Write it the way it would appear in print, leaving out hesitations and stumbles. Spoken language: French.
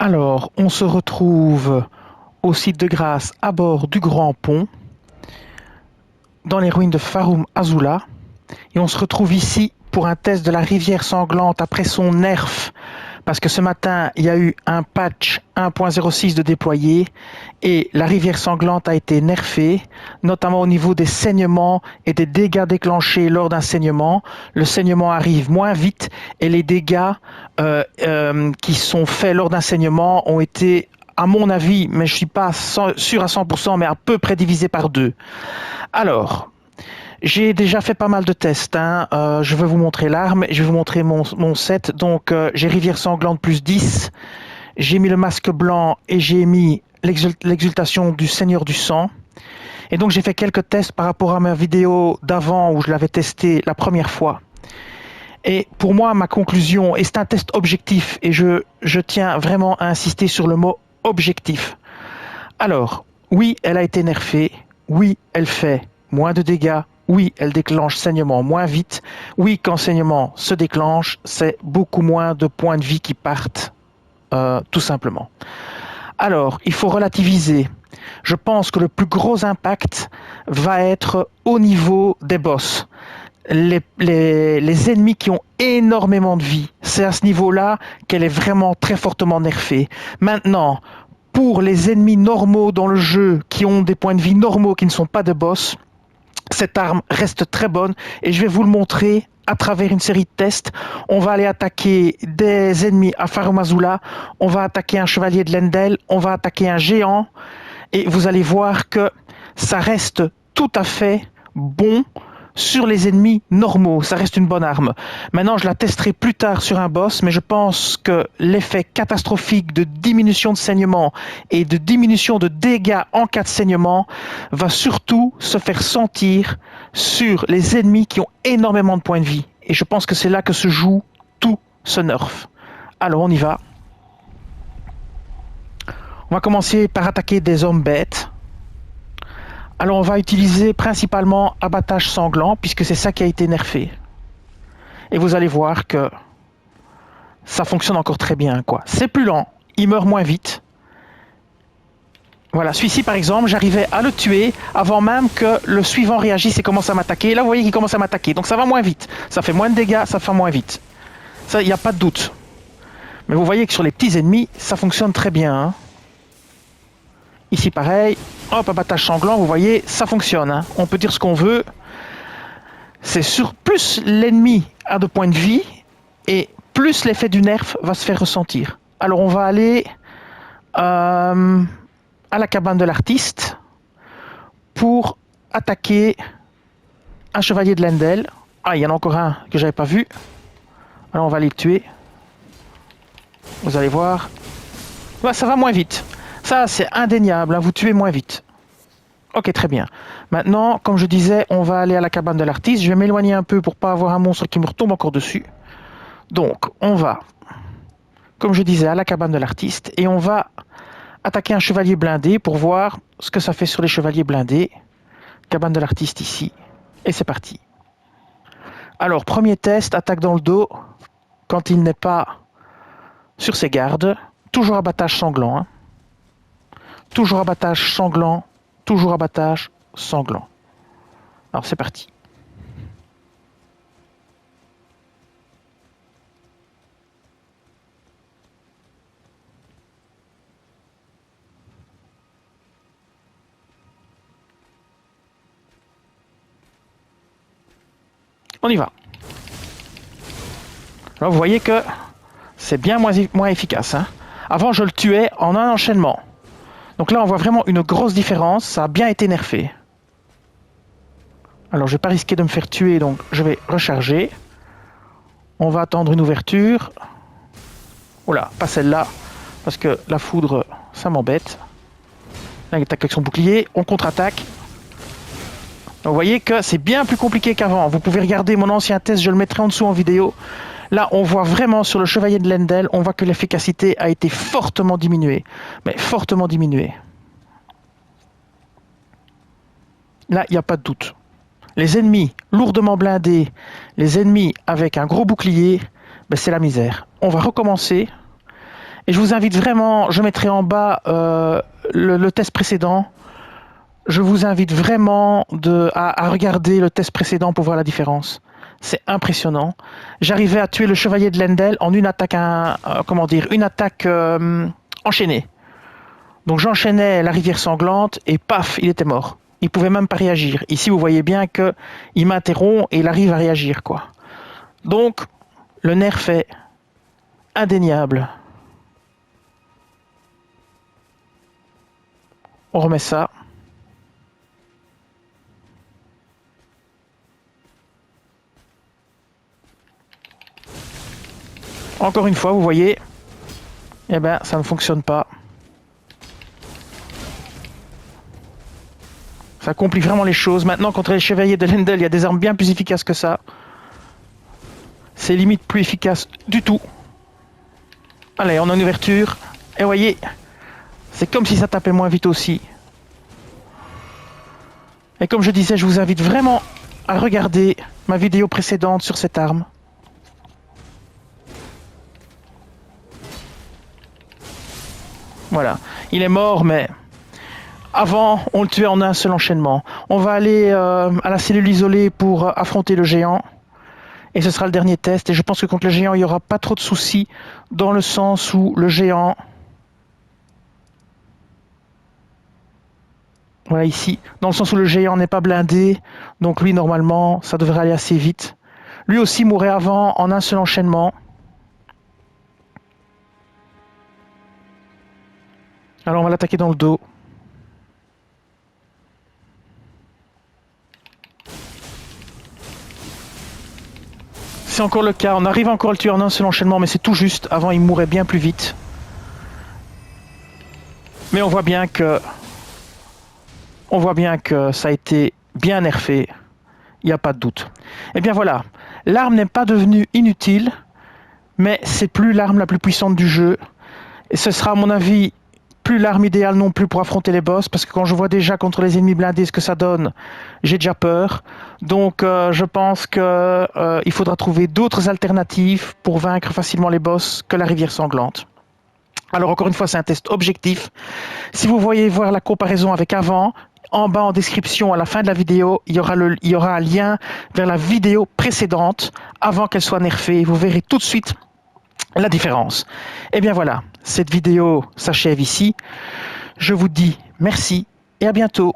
Alors, on se retrouve au site de Grasse à bord du Grand Pont, dans les ruines de Farum Azula. Et on se retrouve ici pour un test de la rivière sanglante après son nerf. Parce que ce matin, il y a eu un patch 1.06 de déployé et la rivière sanglante a été nerfée, notamment au niveau des saignements et des dégâts déclenchés lors d'un saignement. Le saignement arrive moins vite et les dégâts qui sont faits lors d'un saignement ont été, à mon avis, mais je ne suis pas sûr à 100%, mais à peu près divisés par deux. Alors, j'ai déjà fait pas mal de tests. Je vais vous montrer l'arme et je vais vous montrer mon set. Donc, j'ai rivière sanglante plus 10. J'ai mis le masque blanc et j'ai mis l'exultation du Seigneur du Sang. Et donc, j'ai fait quelques tests par rapport à ma vidéo d'avant où je l'avais testé la première fois. Et pour moi, ma conclusion, et c'est un test objectif, et je tiens vraiment à insister sur le mot objectif. Alors, oui, elle a été nerfée. Oui, elle fait moins de dégâts. Oui, elle déclenche saignement moins vite. Oui, quand saignement se déclenche, c'est beaucoup moins de points de vie qui partent, tout simplement. Alors, il faut relativiser. Je pense que le plus gros impact va être au niveau des boss. Les ennemis qui ont énormément de vie, c'est à ce niveau-là qu'elle est vraiment très fortement nerfée. Maintenant, pour les ennemis normaux dans le jeu, qui ont des points de vie normaux, qui ne sont pas de boss, cette arme reste très bonne et je vais vous le montrer à travers une série de tests. On va aller attaquer des ennemis à Farum Azula, on va attaquer un chevalier de Lendel, on va attaquer un géant et vous allez voir que ça reste tout à fait bon sur les ennemis normaux, ça reste une bonne arme. Maintenant, je la testerai plus tard sur un boss, mais je pense que l'effet catastrophique de diminution de saignement et de diminution de dégâts en cas de saignement va surtout se faire sentir sur les ennemis qui ont énormément de points de vie. Et je pense que c'est là que se joue tout ce nerf. Alors, on y va. On va commencer par attaquer des hommes bêtes. Alors on va utiliser principalement abattage sanglant puisque c'est ça qui a été nerfé. Et vous allez voir que ça fonctionne encore très bien, quoi. C'est plus lent, il meurt moins vite. Voilà, celui-ci par exemple, j'arrivais à le tuer avant même que le suivant réagisse et commence à m'attaquer. Là vous voyez qu'il commence à m'attaquer, donc ça va moins vite. Ça fait moins de dégâts, ça fait moins vite. Ça, il n'y a pas de doute. Mais vous voyez que sur les petits ennemis, ça fonctionne très bien, hein. Ici pareil, hop, abattage sanglant, vous voyez, ça fonctionne, hein. On peut dire ce qu'on veut. C'est sur plus l'ennemi a de points de vie et plus l'effet du nerf va se faire ressentir. Alors on va aller à la cabane de l'artiste pour attaquer un chevalier de Lendel. Ah, il y en a encore un que j'avais pas vu. Alors on va aller le tuer. Vous allez voir. Ouais, ça va moins vite. Ça, c'est indéniable, hein, vous tuez moins vite. Ok, très bien. Maintenant, comme je disais, on va aller à la cabane de l'artiste. Je vais m'éloigner un peu pour pas avoir un monstre qui me retombe encore dessus. Donc, on va, comme je disais, à la cabane de l'artiste. Et on va attaquer un chevalier blindé pour voir ce que ça fait sur les chevaliers blindés. Cabane de l'artiste ici. Et c'est parti. Alors, premier test, attaque dans le dos. Quand il n'est pas sur ses gardes. Toujours abattage sanglant, hein. Toujours abattage sanglant, toujours abattage sanglant. Alors c'est parti. On y va. Alors vous voyez que c'est bien moins efficace, hein. Avant je le tuais en un enchaînement. Donc là, on voit vraiment une grosse différence. Ça a bien été nerfé. Alors, je ne vais pas risquer de me faire tuer, donc je vais recharger. On va attendre une ouverture. Oula, pas celle-là, parce que la foudre, ça m'embête. Là, il attaque avec son bouclier. On contre-attaque. Vous voyez que c'est bien plus compliqué qu'avant. Vous pouvez regarder mon ancien test, je le mettrai en dessous en vidéo. Là, on voit vraiment sur le chevalier de Lendel, on voit que l'efficacité a été fortement diminuée. Mais fortement diminuée. Là, il n'y a pas de doute. Les ennemis lourdement blindés, les ennemis avec un gros bouclier, ben c'est la misère. On va recommencer. Et je vous invite vraiment, je mettrai en bas le test précédent. Je vous invite vraiment à regarder le test précédent pour voir la différence. C'est impressionnant. J'arrivais à tuer le chevalier de Lendel en une attaque, une attaque enchaînée. Donc j'enchaînais la rivière sanglante et paf, il était mort. Il pouvait même pas réagir. Ici, vous voyez bien que il m'interrompt et il arrive à réagir, quoi. Donc, le nerf est indéniable. On remet ça. Encore une fois, vous voyez, eh ben, ça ne fonctionne pas. Ça complique vraiment les choses. Maintenant, contre les chevaliers de Lendel, il y a des armes bien plus efficaces que ça. C'est limite plus efficace du tout. Allez, on a une ouverture. Et vous voyez, c'est comme si ça tapait moins vite aussi. Et comme je disais, je vous invite vraiment à regarder ma vidéo précédente sur cette arme. Voilà, il est mort, mais avant, on le tuait en un seul enchaînement. On va aller à la cellule isolée pour affronter le géant. Et ce sera le dernier test. Et je pense que contre le géant, il n'y aura pas trop de soucis, dans le sens où le géant... Voilà, ici. Dans le sens où le géant n'est pas blindé. Donc lui, normalement, ça devrait aller assez vite. Lui aussi mourrait avant en un seul enchaînement. Alors on va l'attaquer dans le dos. C'est encore le cas, on arrive encore à le tuer en un seul enchaînement, mais c'est tout juste. Avant, il mourait bien plus vite. Mais on voit bien que ça a été bien nerfé. Il n'y a pas de doute. Et bien voilà, l'arme n'est pas devenue inutile, mais c'est plus l'arme la plus puissante du jeu. Et ce sera à mon avis plus l'arme idéale non plus pour affronter les boss, parce que quand je vois déjà contre les ennemis blindés ce que ça donne, j'ai déjà peur. Donc je pense qu'il faudra trouver d'autres alternatives pour vaincre facilement les boss que la rivière sanglante. Alors encore une fois, c'est un test objectif. Si vous voyez voir la comparaison avec avant, en bas en description à la fin de la vidéo, il y aura un lien vers la vidéo précédente avant qu'elle soit nerfée. Vous verrez tout de suite la différence. Et bien voilà, cette vidéo s'achève ici. Je vous dis merci et à bientôt.